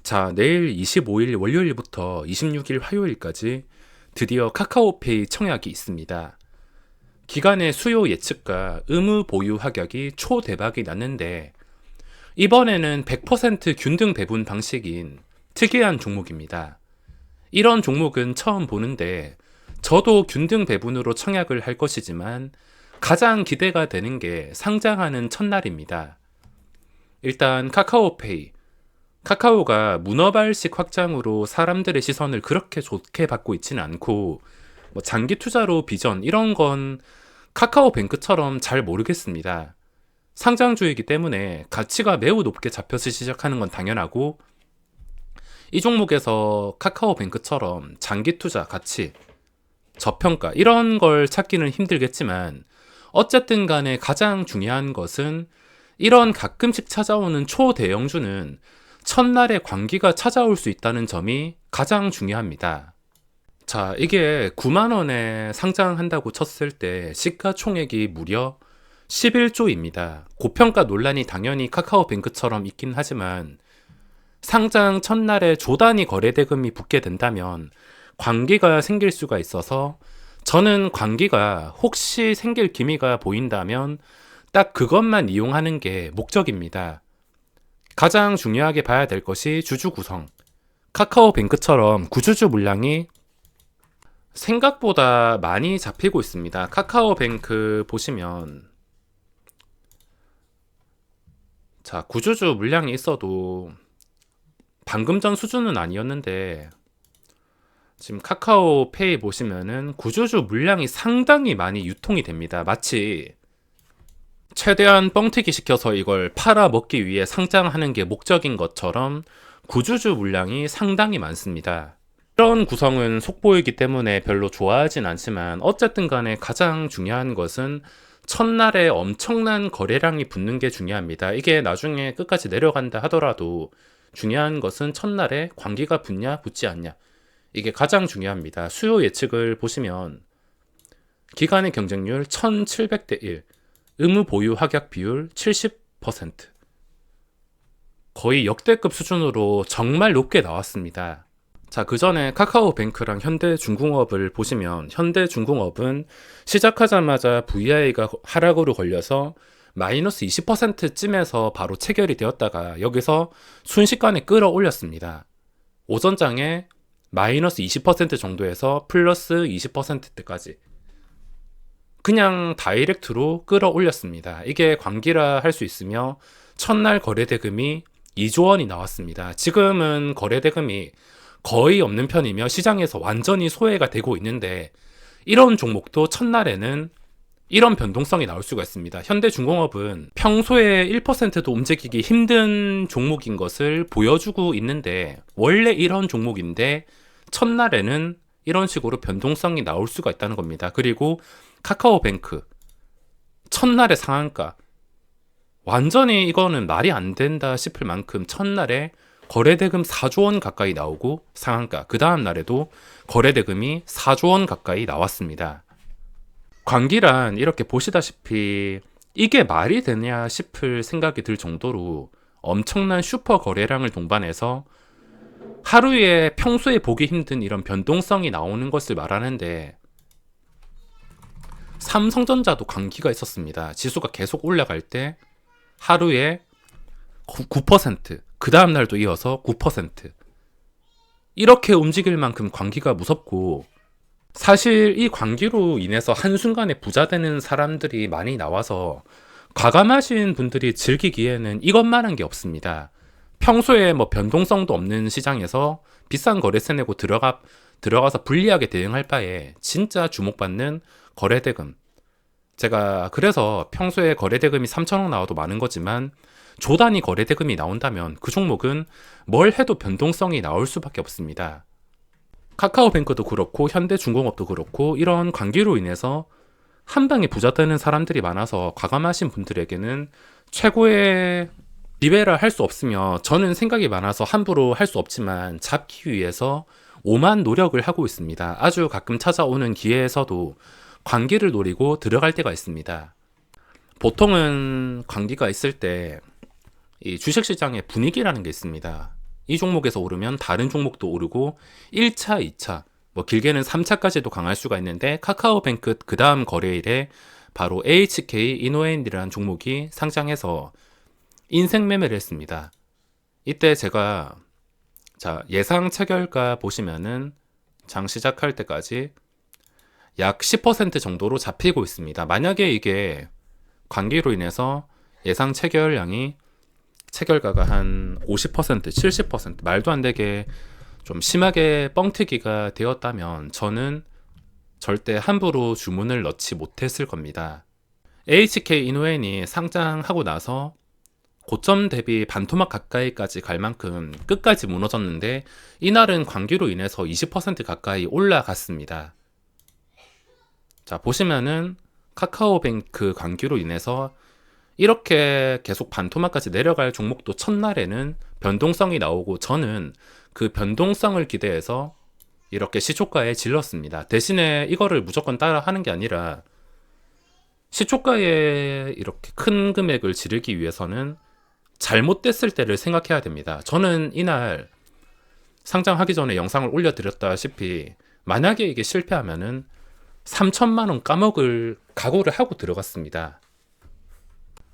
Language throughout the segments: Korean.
자, 내일 25일 월요일부터 26일 화요일까지 드디어 카카오페이 청약이 있습니다. 기간의 수요 예측과 의무 보유 합격이 초대박이 났는데 이번에는 100% 균등 배분 방식인 특이한 종목입니다. 이런 종목은 처음 보는데 저도 균등 배분으로 청약을 할 것이지만 가장 기대가 되는 게 상장하는 첫날입니다. 일단 카카오가 문어발식 확장으로 사람들의 시선을 그렇게 좋게 받고 있지는 않고 뭐 장기 투자로 비전 이런 건 카카오뱅크처럼 잘 모르겠습니다. 상장주이기 때문에 가치가 매우 높게 잡혀서 시작하는 건 당연하고 이 종목에서 카카오뱅크처럼 장기 투자 가치, 저평가 이런 걸 찾기는 힘들겠지만 어쨌든 간에 가장 중요한 것은 이런 가끔씩 찾아오는 초대형주는 첫날에 광기가 찾아올 수 있다는 점이 가장 중요합니다. 자, 이게 9만 원에 상장한다고 쳤을 때 시가총액이 무려 11조입니다. 고평가 논란이 당연히 카카오뱅크처럼 있긴 하지만 상장 첫날에 조단위 거래대금이 붙게 된다면 광기가 생길 수가 있어서 저는 광기가 혹시 생길 기미가 보인다면 딱 그것만 이용하는 게 목적입니다. 가장 중요하게 봐야 될 것이 주주 구성. 카카오뱅크처럼 구주주 물량이 생각보다 많이 잡히고 있습니다. 카카오뱅크 보시면 자, 구주주 물량이 있어도 방금 전 수준은 아니었는데 지금 카카오페이 보시면은 구주주 물량이 상당히 많이 유통이 됩니다. 마치 최대한 뻥튀기 시켜서 이걸 팔아먹기 위해 상장하는 게 목적인 것처럼 구주주 물량이 상당히 많습니다. 이런 구성은 속보이기 때문에 별로 좋아하진 않지만 어쨌든 간에 가장 중요한 것은 첫날에 엄청난 거래량이 붙는 게 중요합니다. 이게 나중에 끝까지 내려간다 하더라도 중요한 것은 첫날에 광기가 붙냐 붙지 않냐, 이게 가장 중요합니다. 수요 예측을 보시면 기간의 경쟁률 1700대 1, 의무 보유 합격 비율 70%, 거의 역대급 수준으로 정말 높게 나왔습니다. 자, 그 전에 카카오뱅크랑 현대중공업을 보시면 현대중공업은 시작하자마자 VI가 하락으로 걸려서 마이너스 20%쯤에서 바로 체결이 되었다가 여기서 순식간에 끌어올렸습니다. 오전장에 마이너스 20% 정도에서 플러스 20%대까지 그냥 다이렉트로 끌어올렸습니다. 이게 광기라 할 수 있으며 첫날 거래대금이 2조 원이 나왔습니다. 지금은 거래대금이 거의 없는 편이며 시장에서 완전히 소외가 되고 있는데 이런 종목도 첫날에는 이런 변동성이 나올 수가 있습니다. 현대중공업은 평소에 1%도 움직이기 힘든 종목인 것을 보여주고 있는데 원래 이런 종목인데 첫날에는 이런 식으로 변동성이 나올 수가 있다는 겁니다. 그리고 카카오뱅크 첫날의 상한가 완전히 이거는 말이 안 된다 싶을 만큼 첫날에 거래대금 4조 원 가까이 나오고 상한가 그 다음 날에도 거래대금이 4조 원 가까이 나왔습니다. 광기란 이렇게 보시다시피 이게 말이 되냐 싶을 생각이 들 정도로 엄청난 슈퍼 거래량을 동반해서 하루에 평소에 보기 힘든 이런 변동성이 나오는 것을 말하는데 삼성전자도 광기가 있었습니다. 지수가 계속 올라갈 때 하루에 9%, 그 다음 날도 이어서 9%. 이렇게 움직일 만큼 광기가 무섭고 사실 이 광기로 인해서 한순간에 부자 되는 사람들이 많이 나와서 과감하신 분들이 즐기기에는 이것만한 게 없습니다. 평소에 뭐 변동성도 없는 시장에서 비싼 거래세 내고 들어가서 불리하게 대응할 바에 진짜 주목받는 거래대금. 제가 그래서 평소에 거래대금이 3천억 나와도 많은 거지만 조단위 거래대금이 나온다면 그 종목은 뭘 해도 변동성이 나올 수밖에 없습니다. 카카오뱅크도 그렇고 현대중공업도 그렇고 이런 광기로 인해서 한 방에 부자 되는 사람들이 많아서 과감하신 분들에게는 최고의 리베라 할 수 없으며 저는 생각이 많아서 함부로 할 수 없지만 잡기 위해서 오만 노력을 하고 있습니다. 아주 가끔 찾아오는 기회에서도 광기를 노리고 들어갈 때가 있습니다. 보통은 광기가 있을 때 이 주식시장의 분위기라는 게 있습니다. 이 종목에서 오르면 다른 종목도 오르고 1차, 2차, 뭐 길게는 3차까지도 강할 수가 있는데 카카오뱅크 그 다음 거래일에 바로 AHK 이노엔이라는 종목이 상장해서 인생 매매를 했습니다. 이때 제가 예상 체결가 보시면은 장 시작할 때까지 약 10% 정도로 잡히고 있습니다. 만약에 이게 관계로 인해서 예상 체결가가 한 50%, 70% 말도 안 되게 좀 심하게 뻥튀기가 되었다면 저는 절대 함부로 주문을 넣지 못했을 겁니다. HK 이노엔이 상장하고 나서 고점 대비 반토막 가까이까지 갈 만큼 끝까지 무너졌는데 이날은 관계로 인해서 20% 가까이 올라갔습니다. 자, 보시면은 카카오뱅크 관계로 인해서 이렇게 계속 반토막까지 내려갈 종목도 첫날에는 변동성이 나오고 저는 그 변동성을 기대해서 이렇게 시초가에 질렀습니다. 대신에 이거를 무조건 따라 하는 게 아니라 시초가에 이렇게 큰 금액을 지르기 위해서는 잘못됐을 때를 생각해야 됩니다. 저는 이날 상장하기 전에 영상을 올려드렸다시피 만약에 이게 실패하면은 3천만 원 까먹을 각오를 하고 들어갔습니다.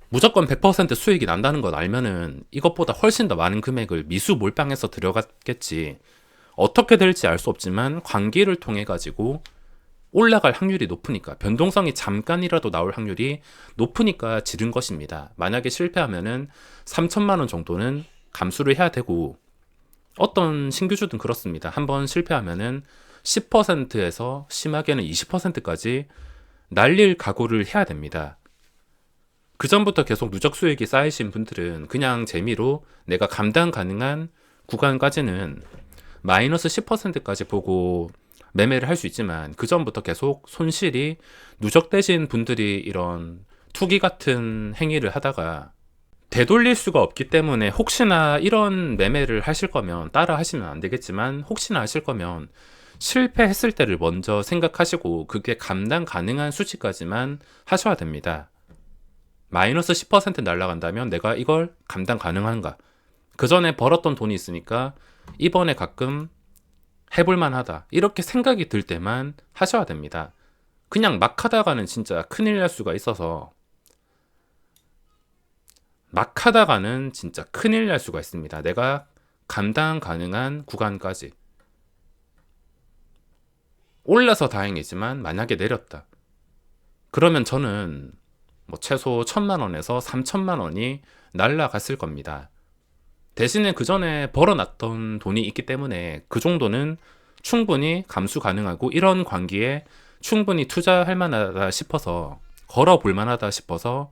무조건 100% 수익이 난다는 걸 알면은 이것보다 훨씬 더 많은 금액을 미수 몰빵해서 들어갔겠지. 어떻게 될지 알 수 없지만 관계를 통해 가지고 올라갈 확률이 높으니까, 변동성이 잠깐이라도 나올 확률이 높으니까 지른 것입니다. 만약에 실패하면은 3천만 원 정도는 감수를 해야 되고, 어떤 신규주든 그렇습니다. 한번 실패하면은 10%에서 심하게는 20%까지 날릴 각오를 해야 됩니다. 그 전부터 계속 누적 수익이 쌓이신 분들은 그냥 재미로 내가 감당 가능한 구간까지는 마이너스 10%까지 보고 매매를 할 수 있지만, 그 전부터 계속 손실이 누적되신 분들이 이런 투기 같은 행위를 하다가 되돌릴 수가 없기 때문에, 혹시나 이런 매매를 하실 거면 따라 하시면 안 되겠지만, 혹시나 하실 거면 실패했을 때를 먼저 생각하시고 그게 감당 가능한 수치까지만 하셔야 됩니다. 마이너스 10% 날라간다면 내가 이걸 감당 가능한가? 그 전에 벌었던 돈이 있으니까 이번에 가끔 해볼만 하다, 이렇게 생각이 들 때만 하셔야 됩니다. 그냥 막 하다가는 진짜 큰일 날 수가 있어서, 막 하다가는 진짜 큰일 날 수가 있습니다. 내가 감당 가능한 구간까지. 올라서 다행이지만 만약에 내렸다, 그러면 저는 뭐 최소 1,000만 원에서 3,000만 원이 날라갔을 겁니다. 대신에 그 전에 벌어놨던 돈이 있기 때문에 그 정도는 충분히 감수 가능하고, 이런 관계에 충분히 투자할 만하다 싶어서, 걸어볼 만하다 싶어서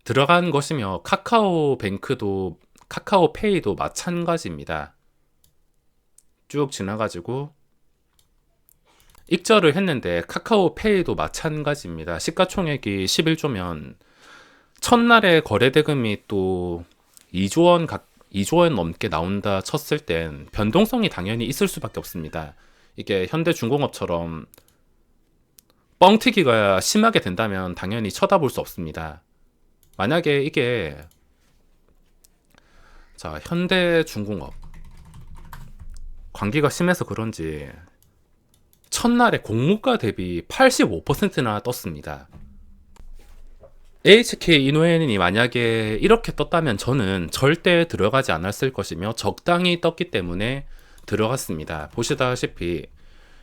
들어간 것이며, 카카오뱅크도 카카오페이도 마찬가지입니다. 쭉 지나가지고 익절을 했는데 카카오페이도 마찬가지입니다. 시가총액이 11조면 첫날에 거래대금이 또 2조 원 넘게 나온다 쳤을 땐 변동성이 당연히 있을 수밖에 없습니다. 이게 현대중공업처럼 뻥튀기가 심하게 된다면 당연히 쳐다볼 수 없습니다. 만약에 이게 현대중공업 관계가 심해서 그런지 첫날에 공모가 대비 85%나 떴습니다. HK 이노엔이 만약에 이렇게 떴다면 저는 절대 들어가지 않았을 것이며 적당히 떴기 때문에 들어갔습니다. 보시다시피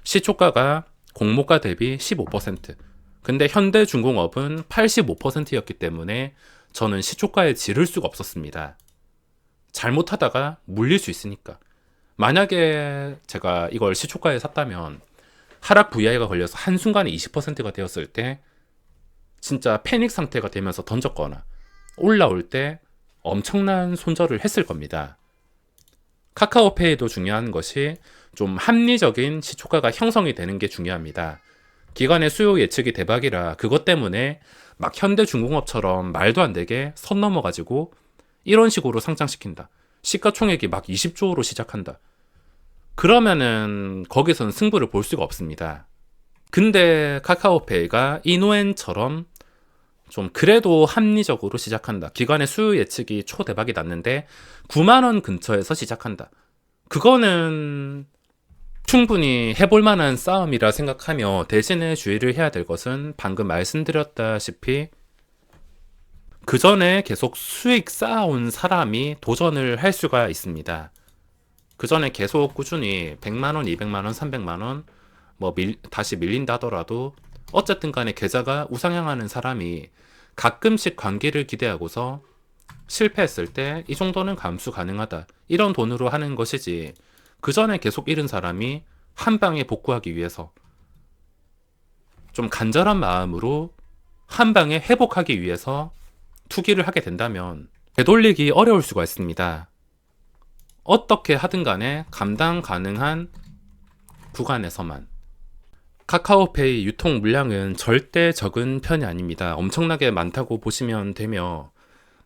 시초가가 공모가 대비 15%, 근데 현대중공업은 85%였기 때문에 저는 시초가에 지를 수가 없었습니다. 잘못하다가 물릴 수 있으니까. 만약에 제가 이걸 시초가에 샀다면 하락 VI가 걸려서 한순간에 20%가 되었을 때 진짜 패닉 상태가 되면서 던졌거나 올라올 때 엄청난 손절을 했을 겁니다. 카카오페이도 중요한 것이 좀 합리적인 시초가가 형성이 되는 게 중요합니다. 기관의 수요 예측이 대박이라 그것 때문에 막 현대중공업처럼 말도 안 되게 선 넘어가지고 이런 식으로 상장시킨다, 시가총액이 막 20조로 시작한다, 그러면은 거기서는 승부를 볼 수가 없습니다. 근데 카카오페이가 이노엔처럼 좀 그래도 합리적으로 시작한다. 기관의 수요 예측이 초대박이 났는데 9만 원 근처에서 시작한다. 그거는 충분히 해볼 만한 싸움이라 생각하며, 대신에 주의를 해야 될 것은 방금 말씀드렸다시피 그 전에 계속 수익 쌓아온 사람이 도전을 할 수가 있습니다. 그 전에 계속 꾸준히 100만원, 200만원, 300만원 다시 밀린다 하더라도 어쨌든 간에 계좌가 우상향하는 사람이 가끔씩 관기를 기대하고서 실패했을 때 이 정도는 감수 가능하다, 이런 돈으로 하는 것이지, 그 전에 계속 잃은 사람이 한 방에 복구하기 위해서 좀 간절한 마음으로 한 방에 회복하기 위해서 투기를 하게 된다면 되돌리기 어려울 수가 있습니다. 어떻게 하든 간에 감당 가능한 구간에서만. 카카오페이 유통 물량은 절대 적은 편이 아닙니다. 엄청나게 많다고 보시면 되며,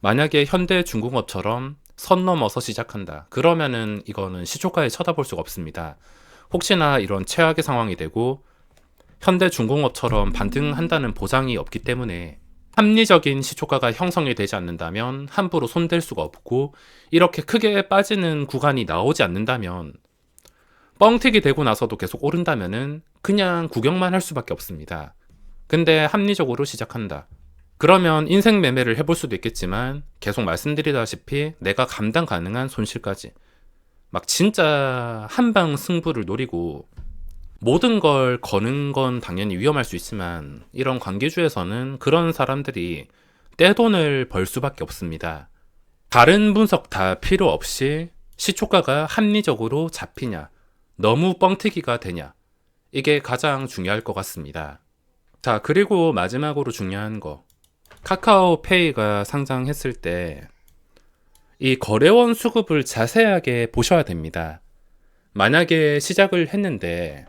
만약에 현대중공업처럼 선 넘어서 시작한다, 그러면은 이거는 시초가에 쳐다볼 수가 없습니다. 혹시나 이런 최악의 상황이 되고 현대중공업처럼 반등한다는 보장이 없기 때문에 합리적인 시초가가 형성이 되지 않는다면 함부로 손댈 수가 없고, 이렇게 크게 빠지는 구간이 나오지 않는다면, 뻥튀기 되고 나서도 계속 오른다면은 그냥 구경만 할 수밖에 없습니다. 근데 합리적으로 시작한다, 그러면 인생 매매를 해볼 수도 있겠지만, 계속 말씀드리다시피 내가 감당 가능한 손실까지, 막 진짜 한방 승부를 노리고 모든 걸 거는 건 당연히 위험할 수 있지만, 이런 관계주에서는 그런 사람들이 떼돈을 벌 수밖에 없습니다. 다른 분석 다 필요 없이 시초가가 합리적으로 잡히냐, 너무 뻥튀기가 되냐, 이게 가장 중요할 것 같습니다. 자, 그리고 마지막으로 중요한 거, 카카오페이가 상장했을 때 이 거래원 수급을 자세하게 보셔야 됩니다. 만약에 시작을 했는데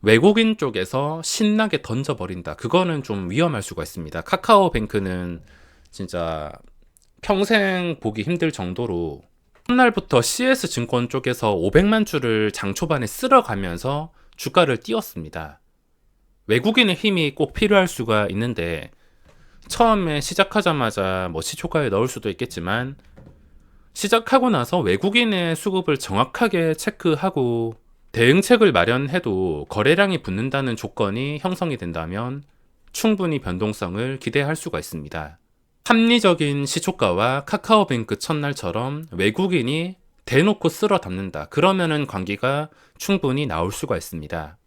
외국인 쪽에서 신나게 던져버린다, 그거는 좀 위험할 수가 있습니다. 카카오뱅크는 진짜 평생 보기 힘들 정도로 첫날부터 CS증권 쪽에서 500만 주를 장 초반에 쓸어가면서 주가를 띄웠습니다. 외국인의 힘이 꼭 필요할 수가 있는데, 처음에 시작하자마자 시초가에 넣을 수도 있겠지만, 시작하고 나서 외국인의 수급을 정확하게 체크하고 대응책을 마련해도 거래량이 붙는다는 조건이 형성이 된다면 충분히 변동성을 기대할 수가 있습니다. 합리적인 시초가와 카카오뱅크 첫날처럼 외국인이 대놓고 쓸어 담는다, 그러면은 관기가 충분히 나올 수가 있습니다.